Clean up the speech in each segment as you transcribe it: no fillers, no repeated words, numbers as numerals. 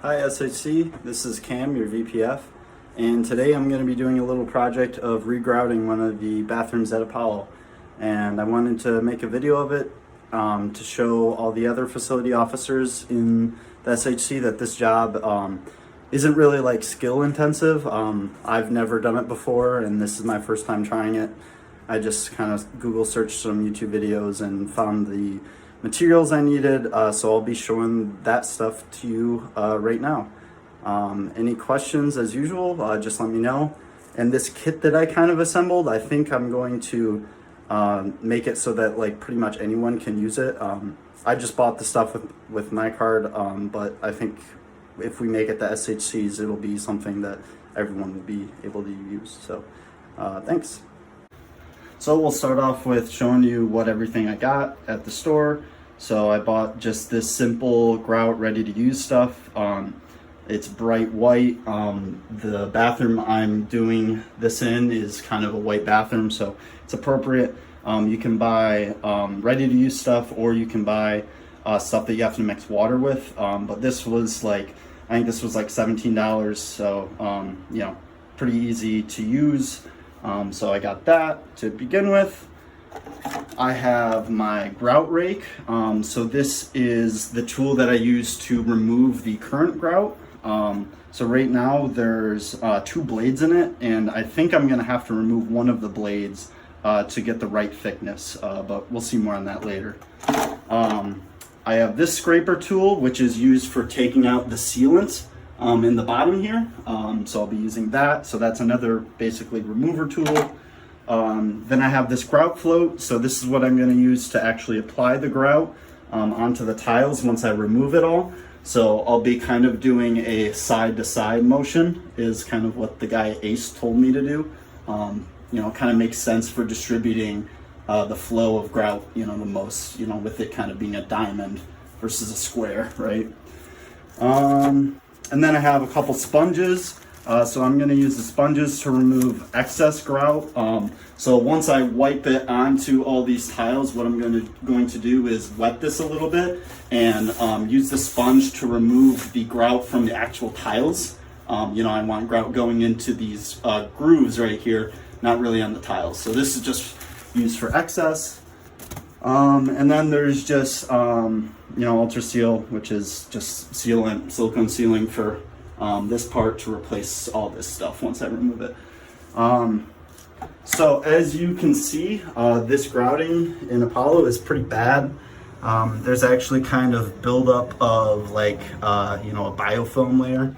Hi SHC, this is Cam, your VPF, and today I'm going to be doing a little project of regrouting one of the bathrooms at Apollo. And I wanted to make a video of it to show all the other facility officers in the SHC that this job isn't really like skill intensive. I've never done it before and this is my first time trying it. I just kind of Google searched some YouTube videos and found the materials I needed, so I'll be showing that stuff to you right now. Any questions, as usual, just let me know. And this kit that I kind of assembled, I think I'm going to make it so that like pretty much anyone can use it. I just bought the stuff with my card, but I think if we make it the SHCs, it'll be something that everyone will be able to use. So thanks. So we'll start off with showing you what everything I got at the store. So I bought just this simple grout ready to use stuff. It's bright white. The bathroom I'm doing this in is kind of a white bathroom, so it's appropriate. You can buy ready to use stuff, or you can buy stuff that you have to mix water with. But this was like, I think this was like $17, so you know, pretty easy to use. So I got that to begin with. I have my grout rake. So this is the tool that I use to remove the current grout. So right now there's 2 blades in it, and I think I'm gonna have to remove one of the blades to get the right thickness, but we'll see more on that later. I have this scraper tool, which is used for taking out the sealant in the bottom here. So I'll be using that. So that's another basically remover tool. Then I have this grout float. So this is what I'm going to use to actually apply the grout onto the tiles once I remove it all. So I'll be kind of doing a side to side motion, is kind of what the guy Ace told me to do. You know, kind of makes sense for distributing the flow of grout, you know, the most, you know, with it kind of being a diamond versus a square, right? And then I have a couple sponges. So I'm going to use the sponges to remove excess grout. So once I wipe it onto all these tiles, what I'm going to do is wet this a little bit and use the sponge to remove the grout from the actual tiles. You know, I want grout going into these grooves right here, not really on the tiles. So this is just used for excess. And then there's just, you know, Ultra Seal, which is just sealant, silicone sealing for this part to replace all this stuff once I remove it. So as you can see, this grouting in Apollo is pretty bad. There's actually kind of buildup of like, you know, a biofilm layer.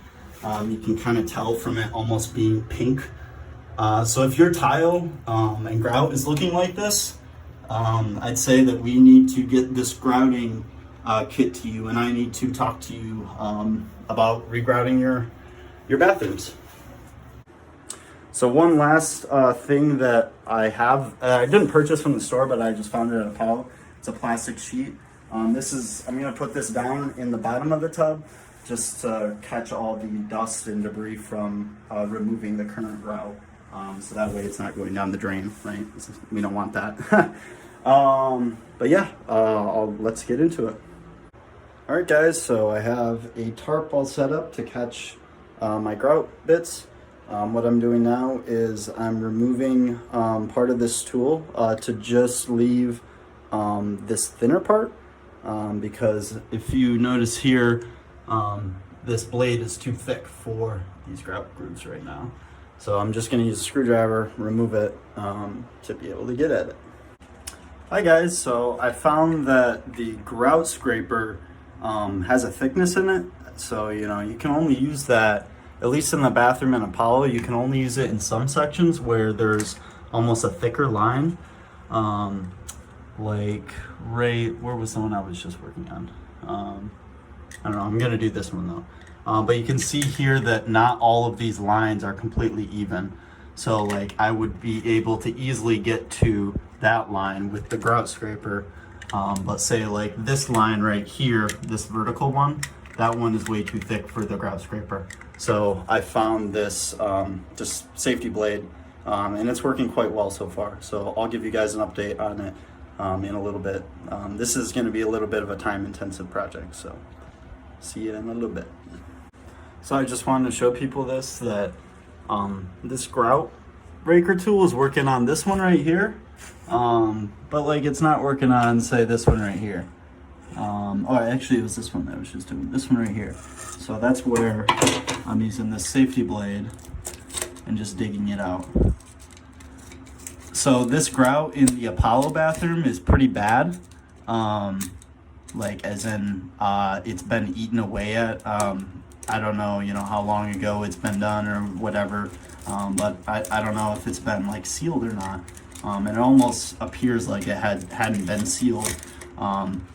You can kind of tell from it almost being pink. So if your tile and grout is looking like this, I'd say that we need to get this grouting kit to you, and I need to talk to you about regrouting your bathrooms. So one last thing that I have, I didn't purchase from the store, but I just found it at Apollo. It's a plastic sheet. I'm gonna put this down in the bottom of the tub just to catch all the dust and debris from removing the current grout. So that way it's not going down the drain, right? We don't want that. But yeah, let's get into it. All right guys, so I have a tarp all set up to catch my grout bits. What I'm doing now is I'm removing part of this tool to just leave this thinner part, because if you notice here, this blade is too thick for these grout grooves right now. So I'm just going to use a screwdriver, remove it to be able to get at it. Hi guys, so I found that the grout scraper has a thickness in it. So, you know, you can only use that, at least in the bathroom in Apollo, you can only use it in some sections where there's almost a thicker line. Like right, where was the one I was just working on? I don't know, I'm going to do this one though. But you can see here that not all of these lines are completely even. So like I would be able to easily get to that line with the grout scraper. But say like this line right here, this vertical one, that one is way too thick for the grout scraper. So I found this just safety blade, and it's working quite well so far. So I'll give you guys an update on it in a little bit. This is going to be a little bit of a time intensive project, so see you in a little bit. So I just wanted to show people this, that this grout raker tool is working on this one right here, but like it's not working on, say, this one right here. Oh, actually it was this one that I was just doing, this one right here. So that's where I'm using this safety blade and just digging it out. So this grout in the Apollo bathroom is pretty bad. Like as in, it's been eaten away at. I don't know, how long ago it's been done or whatever. But I don't know if it's been like sealed or not. And it almost appears like it hadn't been sealed.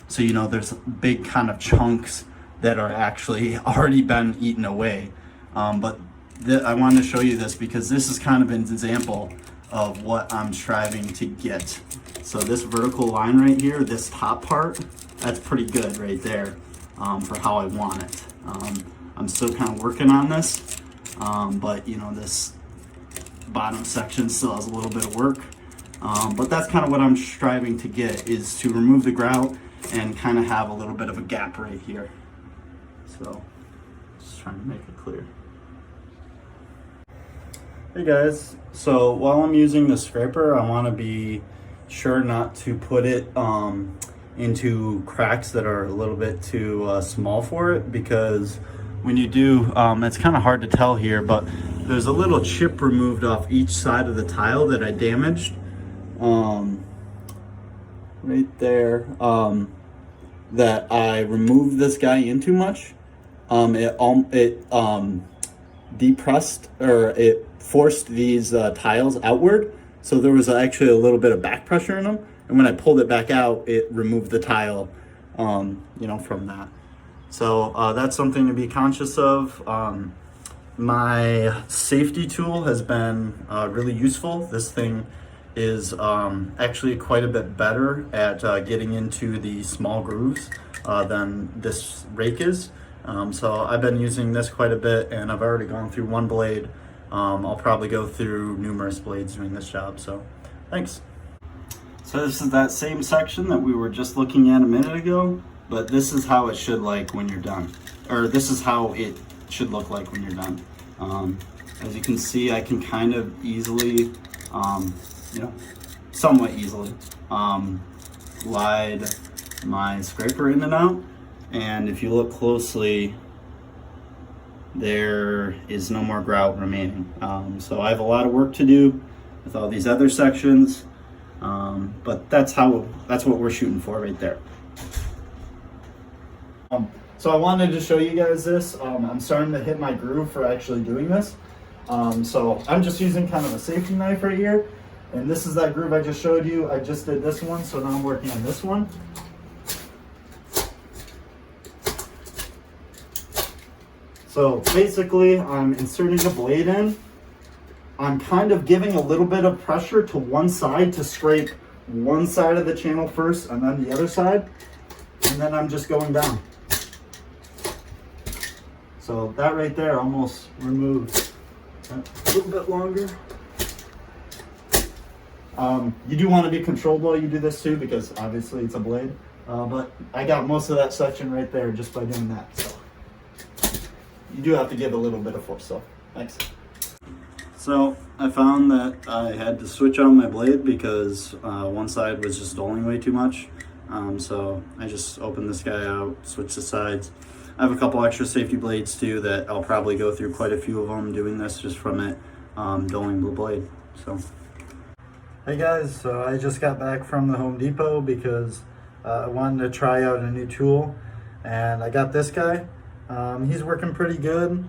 So, there's big kind of chunks that are actually already been eaten away. But I wanted to show you this because this is kind of an example of what I'm striving to get. So this vertical line right here, this top part, that's pretty good right there for how I want it. I'm still kind of working on this, but this bottom section still has a little bit of work. But that's kind of what I'm striving to get, is to remove the grout and kind of have a little bit of a gap right here. So just trying to make it clear. Hey guys, so while I'm using the scraper, I want to be sure not to put it into cracks that are a little bit too small for it, because when you do, it's kind of hard to tell here, but there's a little chip removed off each side of the tile that I damaged. Right there, that I removed this guy in too much. It depressed, or it forced these tiles outward, so there was actually a little bit of back pressure in them, and when I pulled it back out, it removed the tile from that. So that's something to be conscious of. My safety tool has been really useful. This thing is actually quite a bit better at getting into the small grooves than this rake is. So I've been using this quite a bit, and I've already gone through one blade. I'll probably go through numerous blades doing this job, so thanks. So this is that same section that we were just looking at a minute ago, but this is how it should like when you're done. Or this is how it should look like when you're done. As you can see, I can kind of easily, somewhat easily, glide my scraper in and out. And if you look closely, there is no more grout remaining. So I have a lot of work to do with all these other sections, but that's what we're shooting for right there. So I wanted to show you guys this. I'm starting to hit my groove for actually doing this. So I'm just using kind of a safety knife right here, and this is that groove I just showed you. I just did this one, so now I'm working on this one. So basically, I'm inserting the blade in. I'm kind of giving a little bit of pressure to one side to scrape one side of the channel first and then the other side. And then I'm just going down. So that right there almost removed a little bit longer. You do want to be controlled while you do this too, because obviously it's a blade. But I got most of that section right there just by doing that. So you do have to give a little bit of force, so thanks. So I found that I had to switch on my blade because one side was just dulling way too much. So I just opened this guy out, switched the sides. I have a couple extra safety blades too that I'll probably go through quite a few of them doing this just from it dulling the blade. So hey guys, so I just got back from the Home Depot because I wanted to try out a new tool, and I got this guy. He's working pretty good.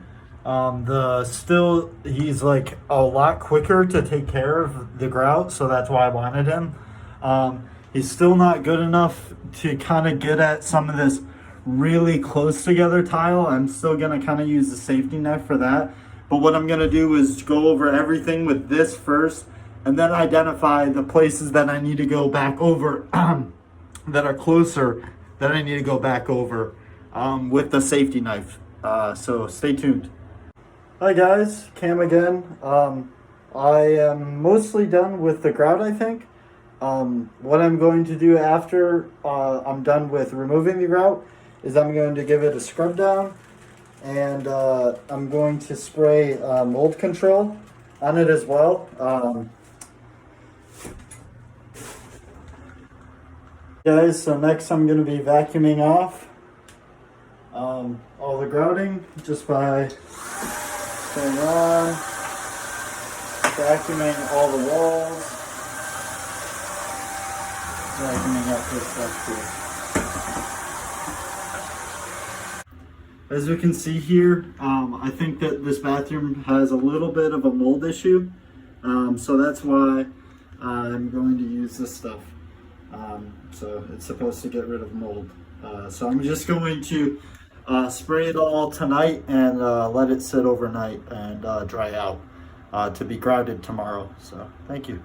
He's like a lot quicker to take care of the grout, so that's why I wanted him. He's still not good enough to kind of get at some of this really close together tile. I'm still gonna kind of use the safety net for that. But what I'm gonna do is go over everything with this first, and then identify the places that I need to go back over that are closer, that I need to go back over with the safety knife. So stay tuned. Hi guys, Cam again. I am mostly done with the grout, I think. What I'm going to do after I'm done with removing the grout is I'm going to give it a scrub down, and I'm going to spray mold control on it as well. Guys, so next I'm going to be vacuuming off all the grouting just by turning on, vacuuming all the walls, vacuuming up this stuff too. As we can see here, I think that this bathroom has a little bit of a mold issue, so that's why I'm going to use this stuff. So it's supposed to get rid of mold. So I'm just going to spray it all tonight and let it sit overnight and dry out to be grouted tomorrow. So thank you.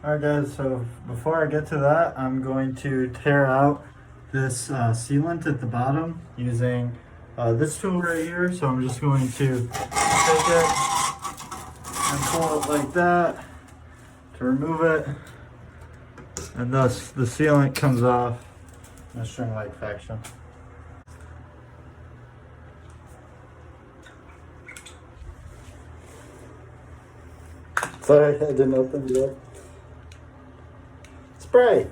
Alright guys, so before I get to that, I'm going to tear out this sealant at the bottom using this tool right here. So I'm just going to take it and pull it like that to remove it, and thus the sealant comes off in a string-like fashion. Sorry, I didn't open the door. Spray!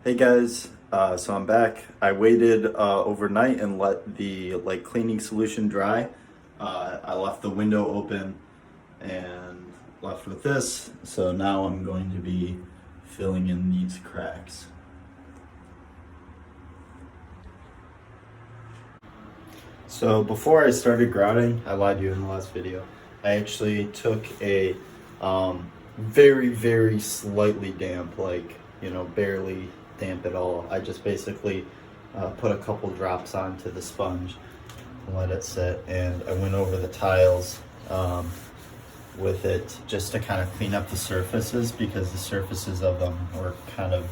Hey guys, so I'm back. I waited overnight and let the cleaning solution dry. I left the window open and left with this. So now I'm going to be filling in these cracks. So before I started grouting, I lied to you in the last video. I actually took a very, very slightly damp, barely damp at all. I just basically put a couple drops onto the sponge and let it sit, and I went over the tiles with it just to kind of clean up the surfaces, because the surfaces of them were kind of,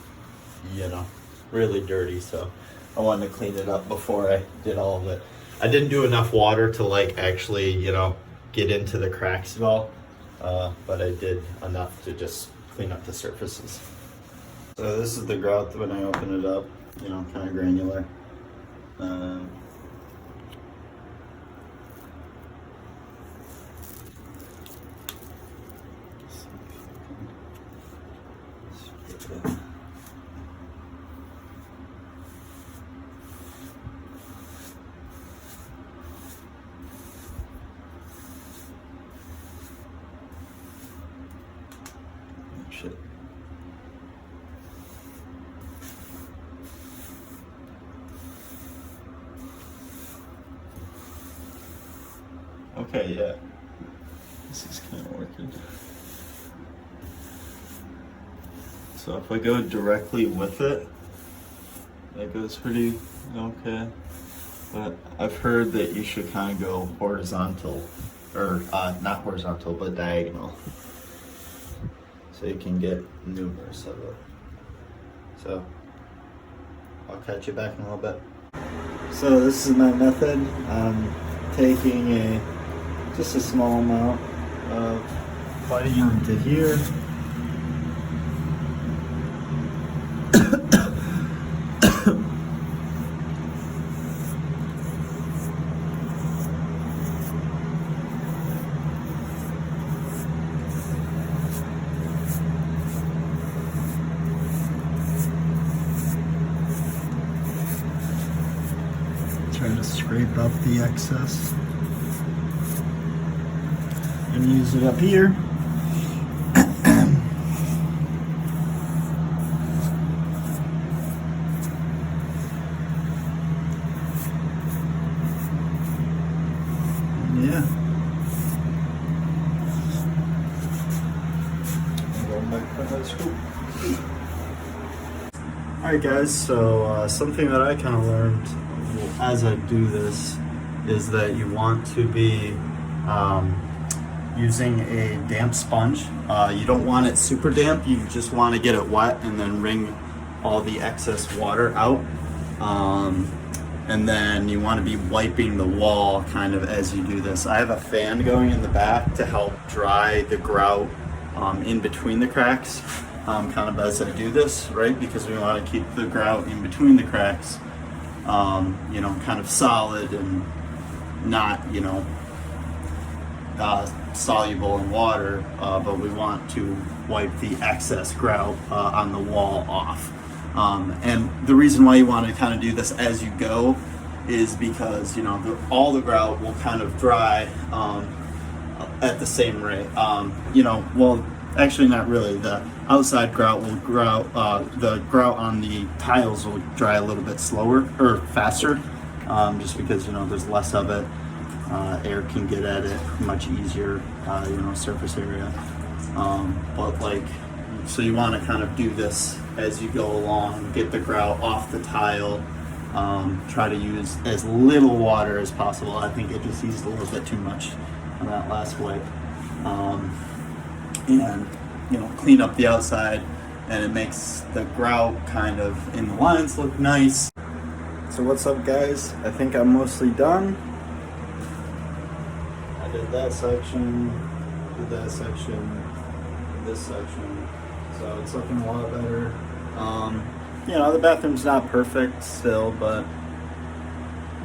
really dirty. So I wanted to clean it up before I did all of it. I didn't do enough water to actually, get into the cracks at all, but I did enough to just clean up the surfaces. So this is the grout when I open it up, kind of granular. Shit. Okay, yeah. This is kind of working. So if I go directly with it, that goes pretty okay. But I've heard that you should kind of go horizontal, or not horizontal, but diagonal, so you can get numerous of it. So I'll catch you back in a little bit. So this is my method. I'm taking just a small amount of putty onto here. Trying to scrape up the excess and use it up here. Yeah. Going back with that scoop. Alright guys, so something that I kind of learned as I do this is that you want to be using a damp sponge. You don't want it super damp, you just want to get it wet and then wring all the excess water out. And then you want to be wiping the wall kind of as you do this. I have a fan going in the back to help dry the grout in between the cracks, kind of as I do this, right? Because we want to keep the grout in between the cracks, you know, kind of solid and not, you know, soluble in water, but we want to wipe the excess grout on the wall off. And the reason why you want to kind of do this as you go is because, you know, all the grout will kind of dry at the same rate. You know, well, actually not really. The outside grout will the grout on the tiles will dry a little bit slower or faster, just because, you know, there's less of it. Air can get at it much easier, you know, surface area. But like, so you want to kind of do this as you go along, get the grout off the tile, try to use as little water as possible. I think it just used a little bit too much on that last wipe. And, you know, clean up the outside, and it makes the grout kind of in the lines look nice. So what's up, guys? I think I'm mostly done. I did that section, did that section, this section. So it's looking a lot better. You know, the bathroom's not perfect still, but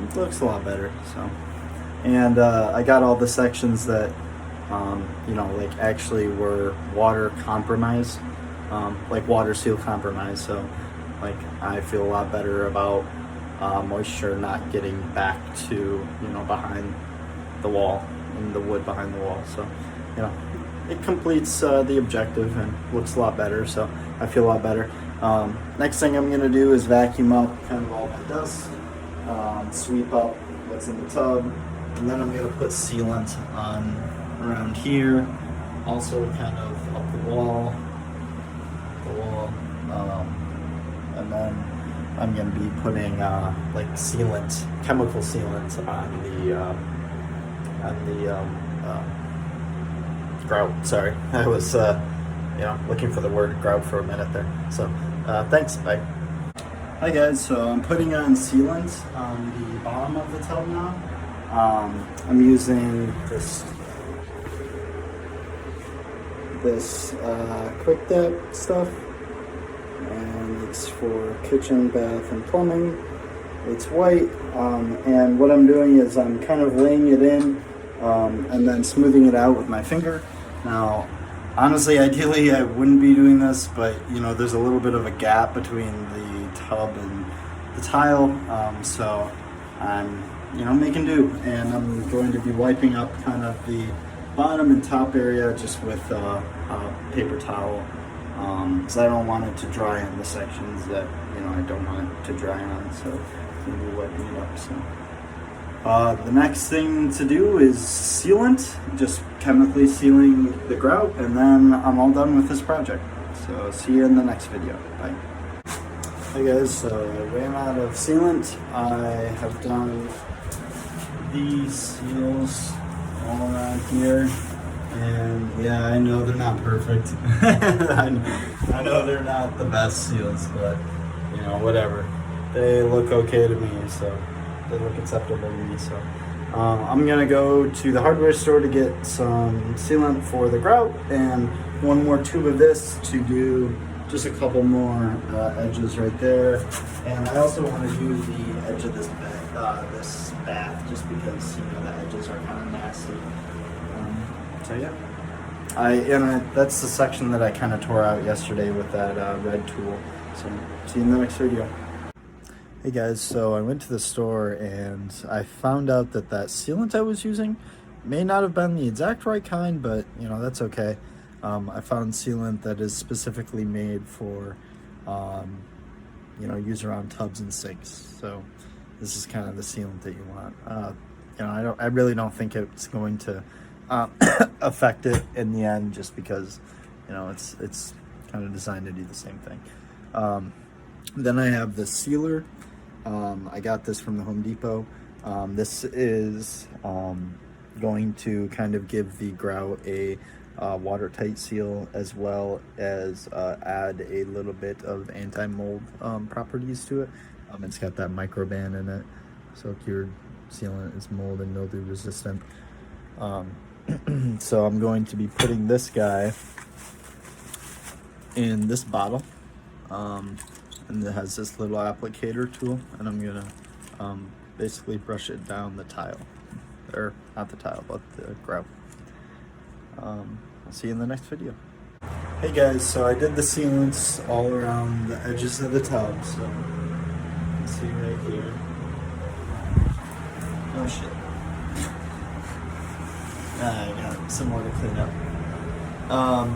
it looks a lot better. So, and I got all the sections that, you know, like actually were water compromised, like water seal compromised. So, like, I feel a lot better about moisture not getting back to, you know, behind the wall and the wood behind the wall. So, you know, it completes the objective and looks a lot better, so I feel a lot better. Next thing I'm going to do is vacuum up kind of all my dust, sweep up what's in the tub, and then I'm going to put sealant on around here, also kind of up the wall, and then I'm going to be putting like sealant, chemical sealant on the grout. Sorry, I was you know, looking for the word grout for a minute there. So thanks, bye. Hi guys, so I'm putting on sealant on the bottom of the tub now. I'm using this quick dip stuff, and it's for kitchen, bath, and plumbing. It's white, and what I'm doing is I'm kind of laying it in and then smoothing it out with my finger. Now, honestly, ideally I wouldn't be doing this, but you know, there's a little bit of a gap between the tub and the tile, so I'm, you know, making do, and I'm going to be wiping up kind of the bottom and top area just with a paper towel, because I don't want it to dry on the sections that, you know, I don't want it to dry on, so I'm going to be wiping it up. So the next thing to do is sealant, just chemically sealing the grout, and then I'm all done with this project. So see you in the next video. Bye. Hey guys, so I ran out of sealant. I have done these seals all around here, and yeah, I know they're not perfect. I know they're not the best seals, but you know, whatever. They look okay to me, so they look acceptable to me. So I'm gonna go to the hardware store to get some sealant for the grout and one more tube of this to do just a couple more edges right there. And I also want to do the edge of this bath just because, you know, the edges are kind of nasty. So yeah, that's the section that I kind of tore out yesterday with that red tool. So see you in the next video. Hey guys, so I went to the store and I found out that sealant I was using may not have been the exact right kind, but you know, that's okay. I found sealant that is specifically made for, you know, use around tubs and sinks. So this is kind of the sealant that you want. You know, I really don't think it's going to affect it in the end, just because, you know, it's kind of designed to do the same thing. Then I have the sealer. I got this from the Home Depot. This is going to kind of give the grout a watertight seal, as well as add a little bit of anti-mold properties to it. It's got that microban in it, so cured sealant is mold and mildew resistant. So I'm going to be putting this guy in this bottle, and it has this little applicator tool, and I'm gonna basically brush it down the tile, or not the tile, but the grout. I'll see you in the next video. Hey guys, so I did the sealants all around the edges of the tub, so you can see right here. Oh shit. I got some more to clean up.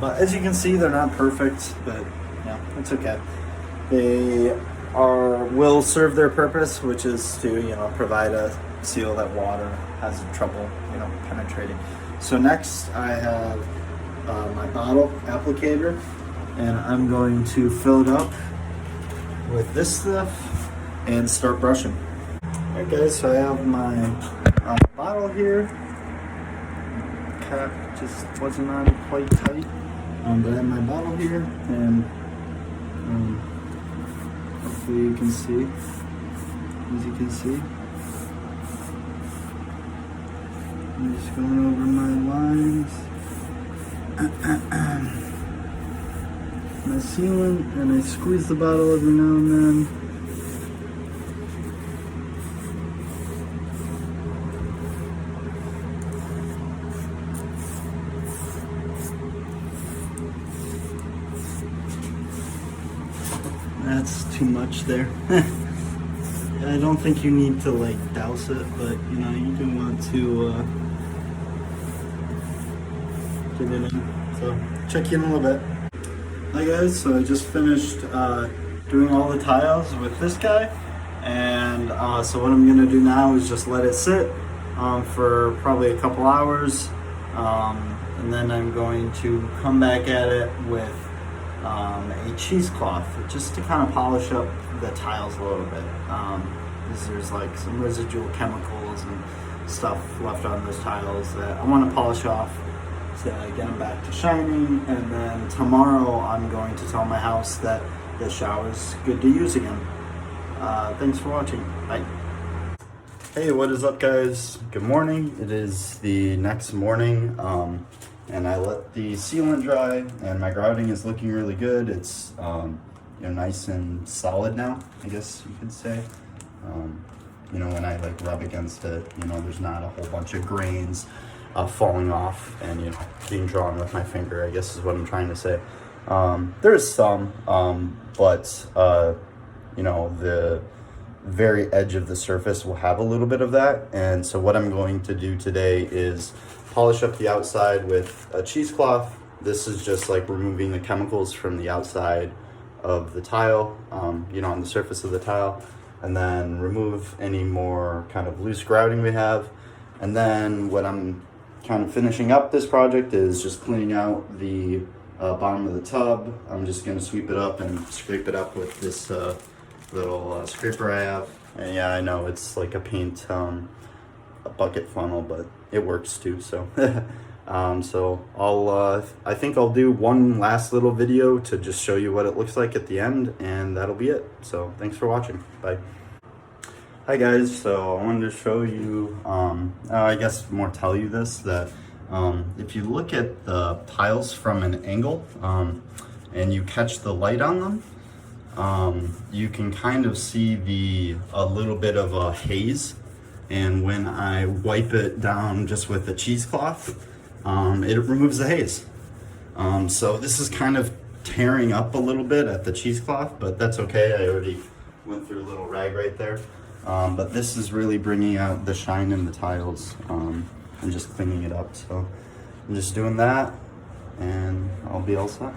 But as you can see, they're not perfect, but yeah, it's okay. They will serve their purpose, which is to, provide a seal that water has trouble, penetrating. So next I have my bottle applicator, and I'm going to fill it up with this stuff and start brushing. Alright guys, so I have my bottle here. Cap just wasn't on quite tight, but I have my bottle here, and hopefully you can see, as you can see, I'm just going over my lines, my sealant, and I squeeze the bottle every now and then. That's too much there. I don't think you need to douse it, but you do want to get it in. So check you in a little bit. Hi guys, so I just finished doing all the tiles with this guy, and so what I'm gonna do now is just let it sit for probably a couple hours, and then I'm going to come back at it with a cheesecloth just to kind of polish up the tiles a little bit, because there's some residual chemicals and stuff left on those tiles that I want to polish off to get them back to shining. And then tomorrow I'm going to tell my house that the shower's good to use again. Thanks for watching. Bye. Hey, what is up guys? Good morning. It is the next morning. And I let the sealant dry, and my grouting is looking really good. It's nice and solid now, I guess you could say. When I rub against it, there's not a whole bunch of grains falling off and being drawn with my finger, I guess is what I'm trying to say. There's some, but the very edge of the surface will have a little bit of that. And so what I'm going to do today is polish up the outside with a cheesecloth. This is just removing the chemicals from the outside of the tile, on the surface of the tile, and then remove any more kind of loose grouting we have. And then what I'm kind of finishing up this project is just cleaning out the bottom of the tub. I'm just going to sweep it up and scrape it up with this little scraper I have. And yeah, I know it's like a paint a bucket funnel, but it works too. So so I think I'll do one last little video to just show you what it looks like at the end, and that'll be it. So thanks for watching. Bye. Hi guys, so I wanted to show you, I guess more tell you this, that if you look at the tiles from an angle and you catch the light on them, you can kind of see a little bit of a haze. And when I wipe it down just with a cheesecloth, it removes the haze. So this is kind of tearing up a little bit at the cheesecloth, but that's okay. I already went through a little rag right there. But this is really bringing out the shine in the tiles and just cleaning it up. So I'm just doing that, and I'll be all set.